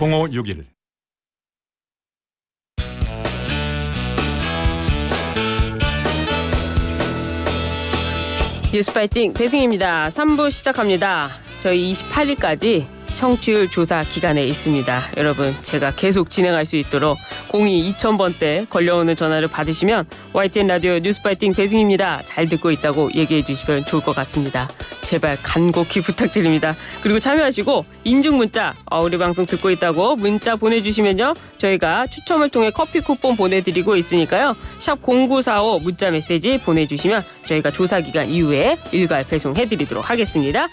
0561 뉴스파이팅 배승희입니다. 3부 시작합니다. 저희 28일까지 청취율 조사 기간에 있습니다. 여러분, 제가 계속 진행할 수 있도록 02-2000번대 걸려오는 전화를 받으시면 YTN 라디오 뉴스파이팅 배승희입니다. 잘 듣고 있다고 얘기해 주시면 좋을 것 같습니다. 제발 간곡히 부탁드립니다. 그리고 참여하시고 인증 문자, 우리 방송 듣고 있다고 문자 보내주시면요, 저희가 추첨을 통해 커피 쿠폰 보내드리고 있으니까요, 샵 0945 문자 메시지 보내주시면 저희가 조사 기간 이후에 일괄 배송해드리도록 하겠습니다.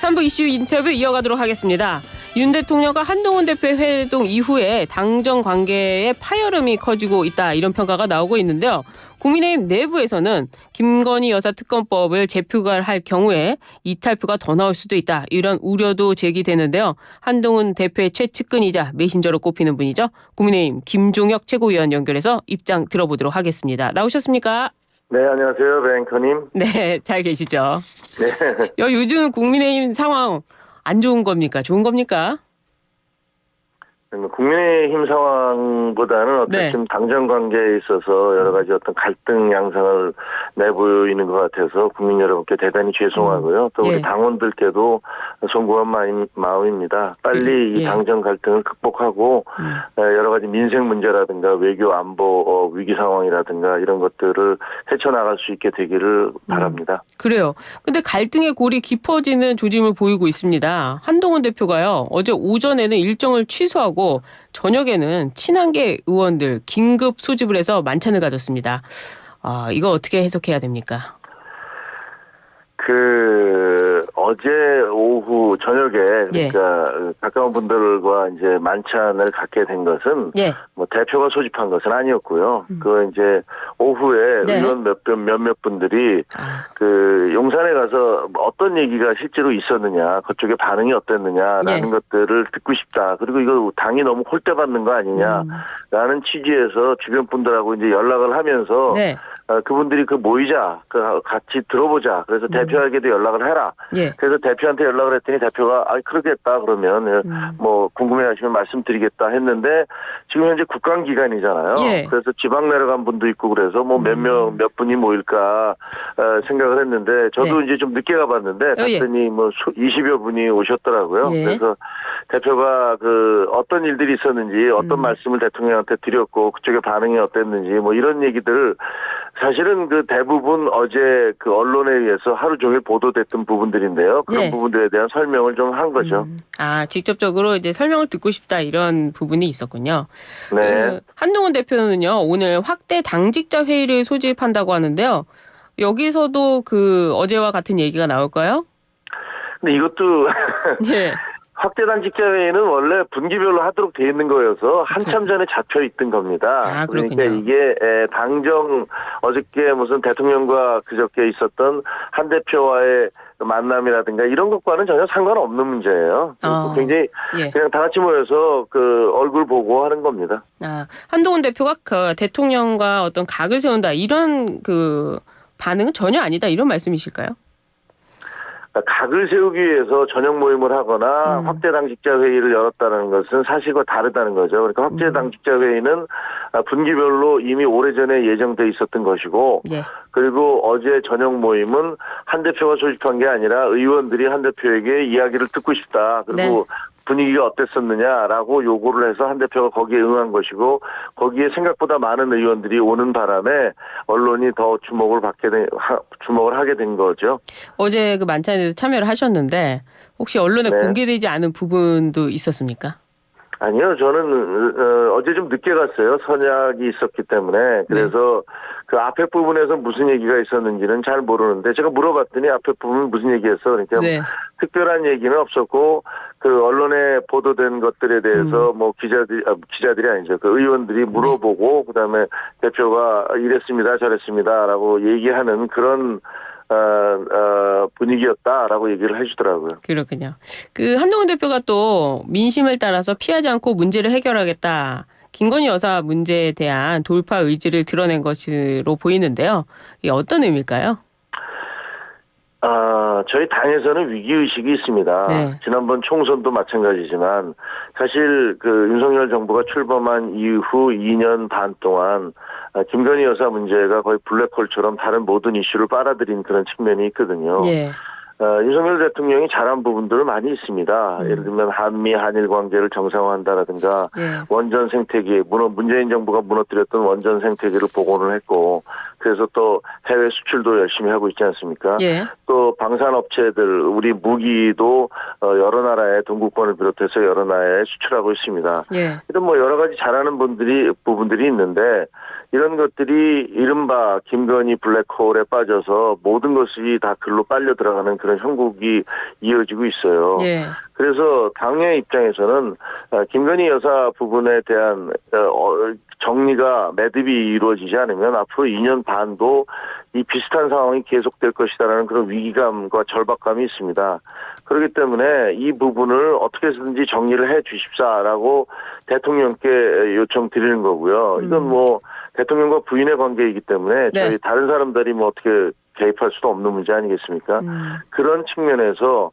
3부 이슈 인터뷰 이어가도록 하겠습니다. 윤 대통령과 한동훈 대표의 회동 이후에 당정 관계에 파열음이 커지고 있다, 이런 평가가 나오고 있는데요. 국민의힘 내부에서는 김건희 여사 특검법을 재표결할 경우에 이탈표가 더 나올 수도 있다, 이런 우려도 제기되는데요. 한동훈 대표의 최측근이자 메신저로 꼽히는 분이죠. 국민의힘 김종혁 최고위원 연결해서 입장 들어보도록 하겠습니다. 나오셨습니까? 네, 안녕하세요. 뱅커님. 네, 잘 계시죠? 네. 요즘 국민의힘 상황 안 좋은 겁니까? 좋은 겁니까? 국민의힘 상황보다는 어쨌든 당정 관계에 있어서 여러 가지 어떤 갈등 양상을 내보이는 것 같아서 국민 여러분께 대단히 죄송하고요. 또 우리 당원들께도 송구한 마음입니다. 빨리 이 당정 갈등을 극복하고 여러 가지 민생 문제라든가 외교 안보 위기 상황이라든가 이런 것들을 헤쳐나갈 수 있게 되기를 바랍니다. 그래요. 근데 갈등의 골이 깊어지는 조짐을 보이고 있습니다. 한동훈 대표가요, 어제 오전에는 일정을 취소하고 저녁에는 친한계 의원들 긴급 소집을 해서 만찬을 가졌습니다. 이거 어떻게 해석해야 됩니까? 어제 오후 저녁에 그러니까 가까운 분들과 이제 만찬을 갖게 된 것은 뭐 대표가 소집한 것은 아니었고요. 그 이제 오후에 의원 몇몇 분들이 용산에 가서 어떤 얘기가 실제로 있었느냐, 그쪽의 반응이 어땠느냐라는 것들을 듣고 싶다. 그리고 이거 당이 너무 홀대받는 거 아니냐라는 취지에서 주변 분들하고 이제 연락을 하면서 그분들이 모이자, 같이 들어보자. 그래서 대표에게도 연락을 해라. 그래서 대표한테 연락을 했더니 대표가 그러겠다 그러면 뭐 궁금해하시면 말씀드리겠다 했는데, 지금 현재 국감기간이잖아요. 그래서 지방 내려간 분도 있고 그래서 뭐 몇 분이 모일까 생각을 했는데, 저도 이제 좀 늦게 가봤는데 갔더니 뭐 20여 분이 오셨더라고요. 그래서 대표가 어떤 일들이 있었는지, 어떤 말씀을 대통령한테 드렸고 그쪽의 반응이 어땠는지 뭐 이런 얘기들, 사실은 대부분 어제 언론에 의해서 하루 종일 보도됐던 부분들인데요. 그런 부분들에 대한 설명을 좀 한 거죠. 직접적으로 이제 설명을 듣고 싶다, 이런 부분이 있었군요. 네. 한동훈 대표는요, 오늘 확대 당직자 회의를 소집한다고 하는데요. 여기서도 어제와 같은 얘기가 나올까요? 근데 이것도 확대 당직자 회의는 원래 분기별로 하도록 돼 있는 거여서 한참 전에 잡혀 있던 겁니다. 그러니까 이게 당정 어저께 무슨 대통령과 그저께 있었던 한 대표와의 만남이라든가 이런 것과는 전혀 상관없는 문제예요. 굉장히 그냥 다 같이 모여서 얼굴 보고 하는 겁니다. 한동훈 대표가 대통령과 어떤 각을 세운다, 이런 반응은 전혀 아니다, 이런 말씀이실까요? 각을 세우기 위해서 저녁 모임을 하거나 확대 당직자 회의를 열었다는 것은 사실과 다르다는 거죠. 그러니까 확대 당직자 회의는 분기별로 이미 오래전에 예정돼 있었던 것이고, 그리고 어제 저녁 모임은 한 대표가 소집한 게 아니라 의원들이 한 대표에게 이야기를 듣고 싶다, 그리고 분위기가 어땠었느냐라고 요구를 해서 한 대표가 거기에 응한 것이고, 거기에 생각보다 많은 의원들이 오는 바람에 언론이 더 주목을 하게 된 거죠. 어제 만찬에도 참여를 하셨는데 혹시 언론에 공개되지 않은 부분도 있었습니까? 아니요, 저는 어제 좀 늦게 갔어요. 선약이 있었기 때문에. 그래서 앞에 부분에서 무슨 얘기가 있었는지는 잘 모르는데, 제가 물어봤더니 앞에 부분 무슨 얘기했어? 그러니까 특별한 얘기는 없었고, 언론에 보도된 것들에 대해서 뭐 기자들이 아니죠. 의원들이 물어보고 그다음에 대표가 이랬습니다, 저랬습니다라고 얘기하는 그런 분위기였다라고 얘기를 해주더라고요. 그렇군요. 한동훈 대표가 또 민심을 따라서 피하지 않고 문제를 해결하겠다, 김건희 여사 문제에 대한 돌파 의지를 드러낸 것으로 보이는데요. 이게 어떤 의미일까요? 저희 당에서는 위기의식이 있습니다. 네. 지난번 총선도 마찬가지지만 사실 그 윤석열 정부가 출범한 이후 2년 반 동안 김건희 여사 문제가 거의 블랙홀처럼 다른 모든 이슈를 빨아들인 그런 측면이 있거든요. 예. 윤석열 대통령이 잘한 부분들은 많이 있습니다. 예를 들면 한미 한일 관계를 정상화한다라든가 원전 생태계, 문재인 정부가 무너뜨렸던 원전 생태계를 복원을 했고 그래서 또 해외 수출도 열심히 하고 있지 않습니까? 또 방산업체들 우리 무기도 여러 나라에 동구권을 비롯해서 여러 나라에 수출하고 있습니다. 이런 뭐 여러 가지 잘하는 부분들이 있는데 이런 것들이 이른바 김건희 블랙홀에 빠져서 모든 것이 다 글로 빨려 들어가는 그런 형국이 이어지고 있어요. 그래서 당의 입장에서는 김건희 여사 부분에 대한 정리가 매듭이 이루어지지 않으면 앞으로 2년 반도 이 비슷한 상황이 계속될 것이다라는 그런 위기감과 절박감이 있습니다. 그렇기 때문에 이 부분을 어떻게 해서든지 정리를 해 주십사라고 대통령께 요청드리는 거고요. 이건 뭐 대통령과 부인의 관계이기 때문에 저희 다른 사람들이 뭐 어떻게 개입할 수도 없는 문제 아니겠습니까? 그런 측면에서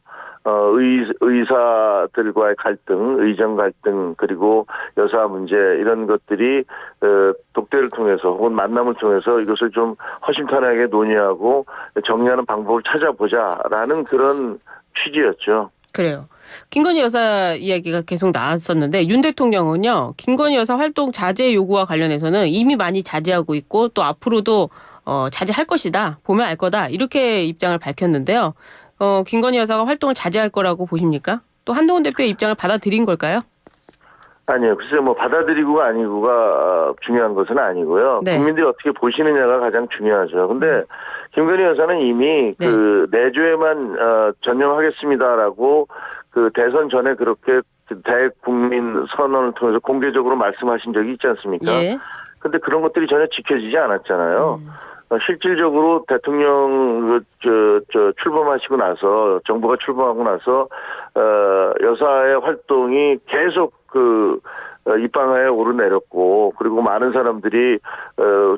의사들과의 갈등, 의정 갈등, 그리고 여사 문제 이런 것들이 독대를 통해서 혹은 만남을 통해서 이것을 좀 허심탄회하게 논의하고 정리하는 방법을 찾아보자라는 그런 취지였죠. 그래요. 김건희 여사 이야기가 계속 나왔었는데 윤 대통령은요. 김건희 여사 활동 자제 요구와 관련해서는 이미 많이 자제하고 있고 또 앞으로도 자제할 것이다. 보면 알 거다. 이렇게 입장을 밝혔는데요. 김건희 여사가 활동을 자제할 거라고 보십니까? 또 한동훈 대표의 입장을 받아들인 걸까요? 아니요. 글쎄요. 뭐 받아들이고가 아니고가 중요한 것은 아니고요. 국민들이 어떻게 보시느냐가 가장 중요하죠. 근데 김건희 여사는 이미 그 내조에만 전념하겠습니다라고 그 대선 전에 그렇게 대국민 선언을 통해서 공개적으로 말씀하신 적이 있지 않습니까? 근데 그런 것들이 전혀 지켜지지 않았잖아요. 실질적으로 대통령 출범하시고 나서 정부가 출범하고 나서 여사의 활동이 계속 입방아에 오르내렸고 그리고 많은 사람들이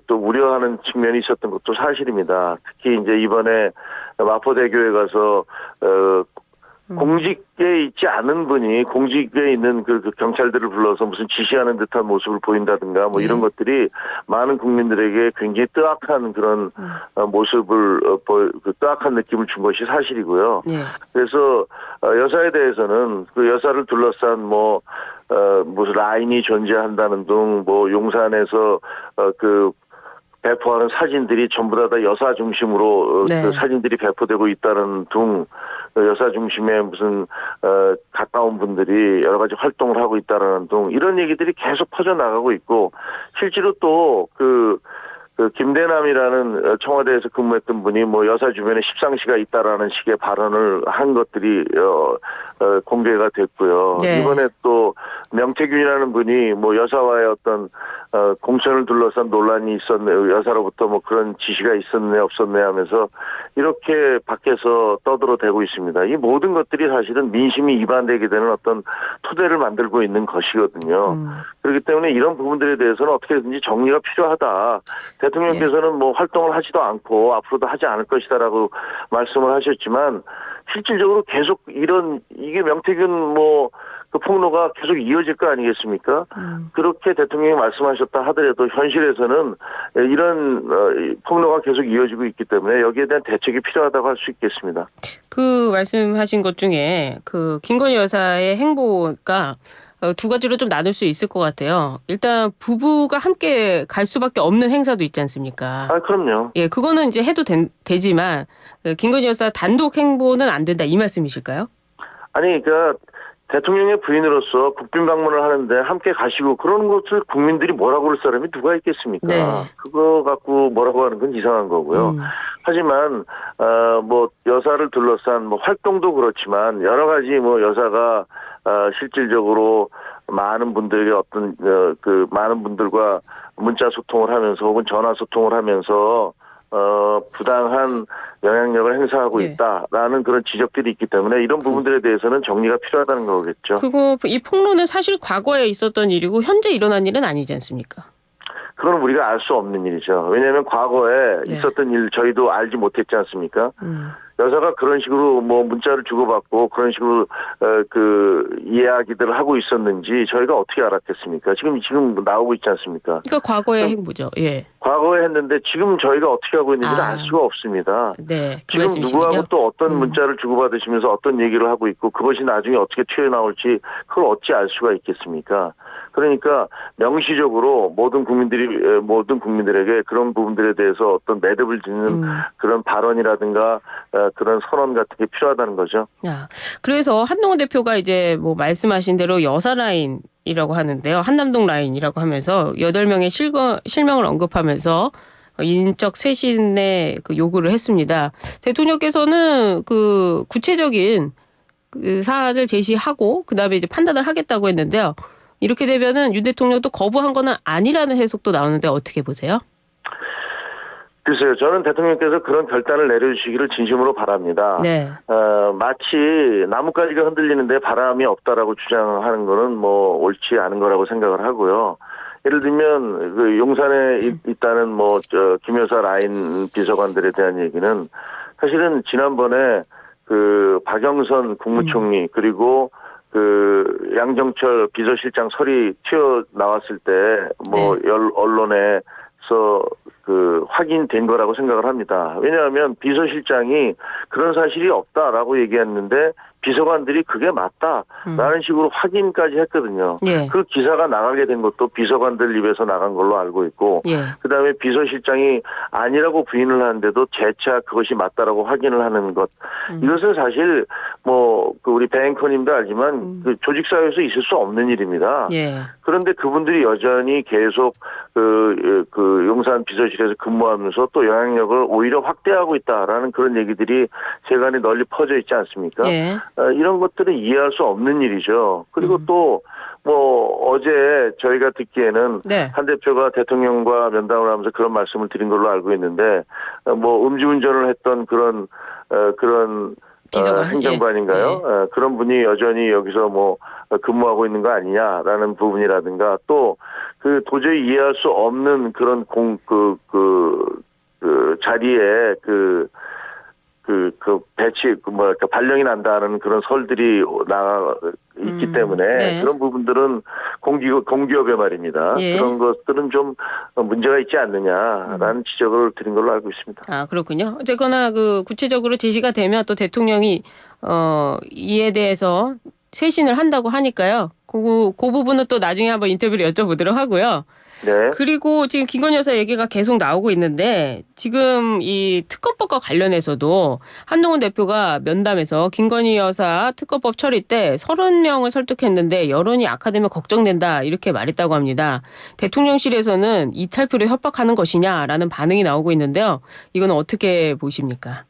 또 우려하는 측면이 있었던 것도 사실입니다. 특히 이제 이번에 마포대교에 가서 공직에 있지 않은 분이 공직에 있는 그 경찰들을 불러서 무슨 지시하는 듯한 모습을 보인다든가 뭐 이런 것들이 많은 국민들에게 굉장히 뜨악한 그런 모습을 뜨악한 느낌을 준 것이 사실이고요. 그래서 여사에 대해서는 그 여사를 둘러싼 무슨 라인이 존재한다는 등 뭐 용산에서 배포하는 사진들이 전부 다 여사 중심으로 그 사진들이 배포되고 있다는 등 여사 중심의 무슨 가까운 분들이 여러 가지 활동을 하고 있다라는 등 이런 얘기들이 계속 퍼져나가고 있고 실제로 또 김대남이라는 청와대에서 근무했던 분이 뭐 여사 주변에 십상시가 있다라는 식의 발언을 한 것들이 공개가 됐고요. 이번에 또 명태균이라는 분이 뭐 여사와의 어떤 공천을 둘러싼 논란이 있었네, 여사로부터 뭐 그런 지시가 있었네 없었네 하면서 이렇게 밖에서 떠들어대고 있습니다. 이 모든 것들이 사실은 민심이 이반되게 되는 어떤 토대를 만들고 있는 것이거든요. 그렇기 때문에 이런 부분들에 대해서는 어떻게든지 정리가 필요하다. 대통령께서는 뭐 활동을 하지도 않고 앞으로도 하지 않을 것이다라고 말씀을 하셨지만 실질적으로 계속 이게 명태균 그 폭로가 계속 이어질 거 아니겠습니까? 그렇게 대통령이 말씀하셨다 하더라도 현실에서는 이런 폭로가 계속 이어지고 있기 때문에 여기에 대한 대책이 필요하다고 할 수 있겠습니다. 그 말씀하신 것 중에 그 김건희 여사의 행보가 두 가지로 좀 나눌 수 있을 것 같아요. 일단 부부가 함께 갈 수밖에 없는 행사도 있지 않습니까? 그럼요. 예, 그거는 이제 해도 되지만 김건희 여사 단독 행보는 안 된다 이 말씀이실까요? 아니, 대통령의 부인으로서 국빈 방문을 하는데 함께 가시고 그런 것을 국민들이 뭐라고 그럴 사람이 누가 있겠습니까? 그거 갖고 뭐라고 하는 건 이상한 거고요. 하지만 여사를 둘러싼 활동도 그렇지만 여러 가지 여사가 실질적으로 많은 분들에게 어떤 많은 분들과 문자 소통을 하면서 혹은 전화 소통을 하면서 부당한 영향력을 행사하고 있다라는 그런 지적들이 있기 때문에 이런 부분들에 대해서는 정리가 필요하다는 거겠죠. 이 폭로는 사실 과거에 있었던 일이고 현재 일어난 일은 아니지 않습니까? 그건 우리가 알 수 없는 일이죠. 왜냐하면 과거에 있었던 일 저희도 알지 못했지 않습니까? 여사가 그런 식으로 뭐 문자를 주고받고 그런 식으로 그 이야기들을 하고 있었는지 저희가 어떻게 알았겠습니까? 지금 나오고 있지 않습니까? 그러니까 과거의 행보죠. 예. 과거에 했는데 지금 저희가 어떻게 하고 있는지를 알 수가 없습니다. 네. 그 지금 누구하고 또 어떤 문자를 주고받으시면서 어떤 얘기를 하고 있고 그것이 나중에 어떻게 튀어나올지 그걸 어찌 알 수가 있겠습니까? 그러니까 명시적으로 모든 국민들에게 그런 부분들에 대해서 어떤 매듭을 짓는 그런 발언이라든가 그런 선언 같은 게 필요하다는 거죠. 그래서 한동훈 대표가 이제 뭐 말씀하신 대로 여사 라인이라고 하는데요. 한남동 라인이라고 하면서 8명의 실명을 언급하면서 인적 쇄신의 그 요구를 했습니다. 대통령께서는 그 구체적인 그 사안을 제시하고 그다음에 이제 판단을 하겠다고 했는데요. 이렇게 되면은 윤 대통령도 거부한 거는 아니라는 해석도 나오는데 어떻게 보세요? 글쎄요. 저는 대통령께서 그런 결단을 내려주시기를 진심으로 바랍니다. 네. 마치 나뭇가지가 흔들리는데 바람이 없다라고 주장하는 거는 뭐 옳지 않은 거라고 생각을 하고요. 예를 들면 그 용산에 있다는 김 여사 라인 비서관들에 대한 얘기는 사실은 지난번에 그 박영선 국무총리 그리고 그 양정철 비서실장 설이 튀어나왔을 때 언론에서 그 확인된 거라고 생각을 합니다. 왜냐하면 비서실장이 그런 사실이 없다라고 얘기했는데 비서관들이 그게 맞다라는 식으로 확인까지 했거든요. 예. 그 기사가 나가게 된 것도 비서관들 입에서 나간 걸로 알고 있고 그다음에 비서실장이 아니라고 부인을 하는데도 재차 그것이 맞다라고 확인을 하는 것. 이것은 사실 우리 배 앵커님도 알지만 그 조직사회에서 있을 수 없는 일입니다. 그런데 그분들이 여전히 계속 그 용산 비서실에서 근무하면서 또 영향력을 오히려 확대하고 있다라는 그런 얘기들이 세간에 널리 퍼져 있지 않습니까? 이런 것들은 이해할 수 없는 일이죠. 그리고 또 어제 저희가 듣기에는 한 대표가 대통령과 면담을 하면서 그런 말씀을 드린 걸로 알고 있는데 음주운전을 했던 그런 행정관인가요? 그런 분이 여전히 여기서 근무하고 있는 거 아니냐라는 부분이라든가 또 그 도저히 이해할 수 없는 그런 자리에 발령이 난다는 그런 설들이 있기 때문에 그런 부분들은 공기업의 말입니다. 그런 것들은 좀 문제가 있지 않느냐라는 지적을 드린 걸로 알고 있습니다. 그렇군요. 어쨌거나 그 구체적으로 제시가 되면 또 대통령이 이에 대해서 쇄신을 한다고 하니까요. 그 부분은 또 나중에 한번 인터뷰를 여쭤보도록 하고요. 그리고 지금 김건희 여사 얘기가 계속 나오고 있는데 지금 이 특검법과 관련해서도 한동훈 대표가 면담에서 김건희 여사 특검법 처리 때 30명을 설득했는데 여론이 악화되면 걱정된다 이렇게 말했다고 합니다. 대통령실에서는 이탈표를 협박하는 것이냐라는 반응이 나오고 있는데요. 이건 어떻게 보십니까?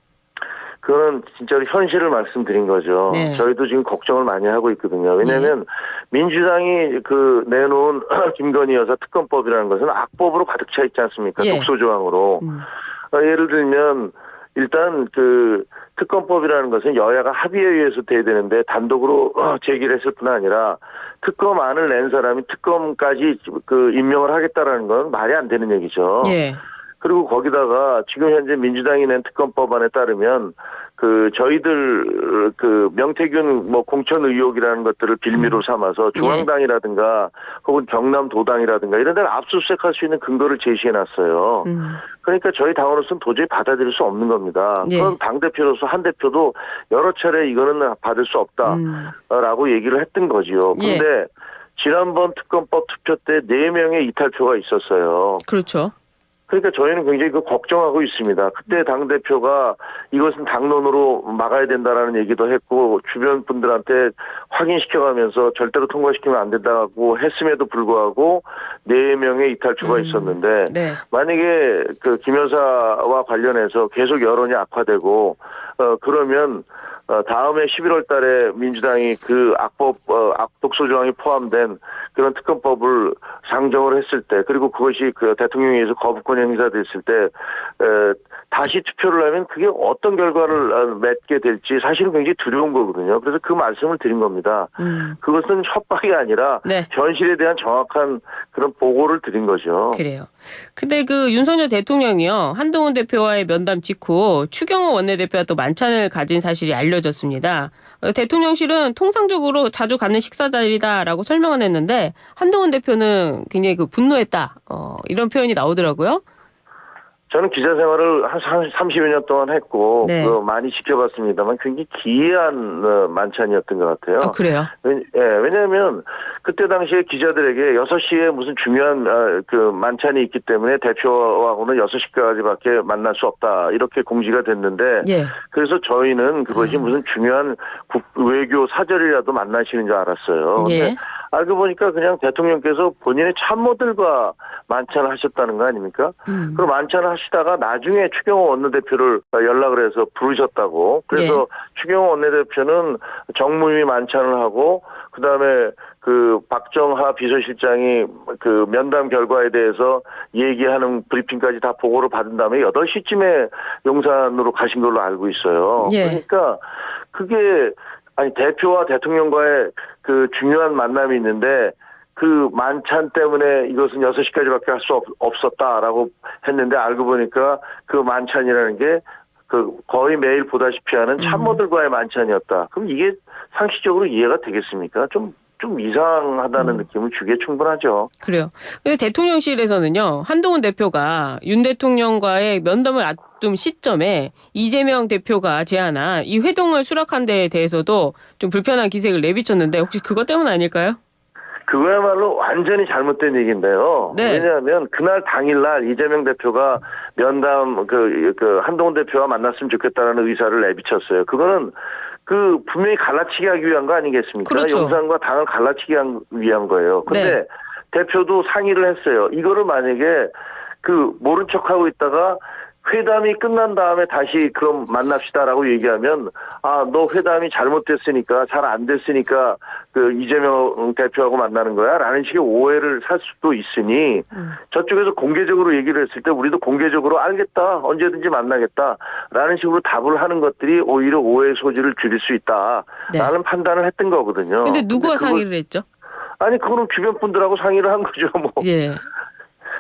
그건 진짜로 현실을 말씀드린 거죠. 저희도 지금 걱정을 많이 하고 있거든요. 왜냐하면 민주당이 내놓은 김건희 여사 특검법이라는 것은 악법으로 가득 차 있지 않습니까? 독소조항으로. 예를 들면 일단 그 특검법이라는 것은 여야가 합의에 의해서 돼야 되는데 단독으로 제기를 했을 뿐 아니라 특검안을 낸 사람이 특검까지 임명을 하겠다라는 건 말이 안 되는 얘기죠. 그리고 거기다가 지금 현재 민주당이 낸 특검법안에 따르면 저희들 명태균 공천 의혹이라는 것들을 빌미로 삼아서 중앙당이라든가 혹은 경남도당이라든가 이런 데를 압수수색할 수 있는 근거를 제시해 놨어요. 그러니까 저희 당으로서는 도저히 받아들일 수 없는 겁니다. 그럼 당대표로서 한 대표도 여러 차례 이거는 받을 수 없다라고 얘기를 했던 거지요. 그런데 지난번 특검법 투표 때 4명의 이탈표가 있었어요. 그렇죠. 그러니까 저희는 굉장히 걱정하고 있습니다. 그때 당대표가 이것은 당론으로 막아야 된다라는 얘기도 했고 주변 분들한테 확인시켜가면서 절대로 통과시키면 안 된다고 했음에도 불구하고 4명의 이탈표가 있었는데 만약에 김 여사와 관련해서 계속 여론이 악화되고 그러면 다음에 11월 달에 민주당이 그 독소 조항이 포함된 그런 특검법을 상정을 했을 때, 그리고 그것이 그 대통령에 의해서 거부권 행사됐을 때 다시 투표를 하면 그게 어떤 결과를 맺게 될지 사실은 굉장히 두려운 거거든요. 그래서 그 말씀을 드린 겁니다. 그것은 협박이 아니라 네. 현실에 대한 정확한 그런 보고를 드린 거죠. 그래요. 근데 그 윤석열 대통령이요, 한동훈 대표와의 면담 직후 추경호 원내대표와 또 만찬을 가진 사실이 알려졌습니다. 대통령실은 통상적으로 자주 가는 식사 자리다라고 설명은 했는데 한동훈 대표는 굉장히 그 분노했다, 이런 표현이 나오더라고요. 저는 기자 생활을 한 30여 년 동안 했고, 네. 많이 지켜봤습니다만 굉장히 기이한 만찬이었던 것 같아요. 그래요? 왜냐하면 그때 당시에 기자들에게 6시에 무슨 중요한 그 만찬이 있기 때문에 대표하고는 6시까지밖에 만날 수 없다, 이렇게 공지가 됐는데, 예. 그래서 저희는 그것이 무슨 중요한 외교 사절이라도 만나시는 줄 알았어요. 예. 근데 알고 보니까 그냥 대통령께서 본인의 참모들과 만찬을 하셨다는 거 아닙니까? 그리고 만찬을 하시다가 나중에 추경호 원내대표를 연락을 해서 부르셨다고. 그래서 추경호 원내대표는 정무위 만찬을 하고, 그다음에 그 박정하 비서실장이 그 면담 결과에 대해서 얘기하는 브리핑까지 다 보고를 받은 다음에 8시쯤에 용산으로 가신 걸로 알고 있어요. 예. 그러니까 그게 대표와 대통령과의 그 중요한 만남이 있는데 그 만찬 때문에 이것은 6시까지밖에 할 수 없었다라고 했는데, 알고 보니까 그 만찬이라는 게 그 거의 매일 보다시피 하는 참모들과의 만찬이었다. 그럼 이게 상식적으로 이해가 되겠습니까? 좀 이상하다는 느낌을 주기에 충분하죠. 그래요. 근데 대통령실에서는요, 한동훈 대표가 윤 대통령과의 면담을 앞둔 시점에 이재명 대표가 제안한 이 회동을 수락한 데에 대해서도 좀 불편한 기색을 내비쳤는데 혹시 그것 때문 아닐까요? 그거야말로 완전히 잘못된 얘기인데요. 네. 왜냐하면 그날 당일날 이재명 대표가 면담 그 한동훈 대표와 만났으면 좋겠다는 의사를 내비쳤어요. 그거는 그 분명히 갈라치기 하기 위한 거 아니겠습니까? 그렇죠. 용산과 당을 갈라치기 위한 거예요. 근데 네. 대표도 상의를 했어요. 이거를 만약에 그 모른 척하고 있다가 회담이 끝난 다음에 다시 그럼 만납시다라고 얘기하면, 너 회담이 잘못됐으니까, 잘 안 됐으니까 그 이재명 대표하고 만나는 거야 라는 식의 오해를 살 수도 있으니, 저쪽에서 공개적으로 얘기를 했을 때 우리도 공개적으로 알겠다, 언제든지 만나겠다 라는 식으로 답을 하는 것들이 오히려 오해 소지를 줄일 수 있다 라는 판단을 했던 거거든요. 근데 누구와 상의를 했죠? 아니 그거는 주변 분들하고 상의를 한 거죠. 뭐. 예.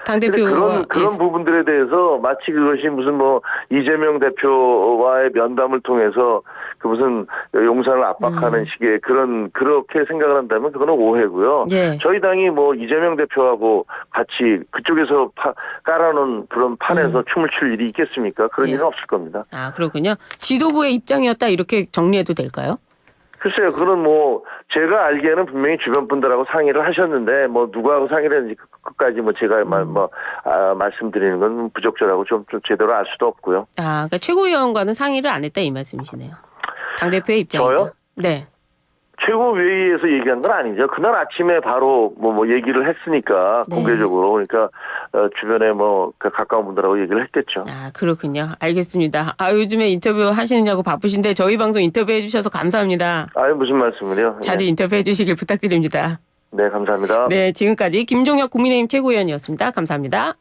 당대표와 그런 부분들에 대해서 마치 그것이 무슨 뭐 이재명 대표와의 면담을 통해서 그 무슨 용산을 압박하는 식의 그렇게 생각을 한다면 그거는 오해고요. 예. 저희 당이 뭐 이재명 대표하고 같이 그쪽에서 깔아놓은 그런 판에서 춤을 출 일이 있겠습니까? 그런 일은 없을 겁니다. 그렇군요. 지도부의 입장이었다, 이렇게 정리해도 될까요? 글쎄요, 그건 뭐 제가 알기에는 분명히 주변 분들하고 상의를 하셨는데 뭐 누구하고 상의를 했는지 끝까지 뭐 제가 말씀드리는 건 부적절하고 좀 제대로 알 수도 없고요. 그러니까 최고위원과는 상의를 안 했다, 이 말씀이시네요. 당대표의 입장이다. 저요? 네. 최고회의에서 얘기한 건 아니죠. 그날 아침에 바로 뭐 얘기를 했으니까 공개적으로. 그러니까 주변에 뭐 가까운 분들하고 얘기를 했겠죠. 그렇군요. 알겠습니다. 요즘에 인터뷰 하시느냐고 바쁘신데 저희 방송 인터뷰해 주셔서 감사합니다. 무슨 말씀을요? 자주 인터뷰해 주시길 부탁드립니다. 네, 감사합니다. 네, 지금까지 김종혁 국민의힘 최고위원이었습니다. 감사합니다.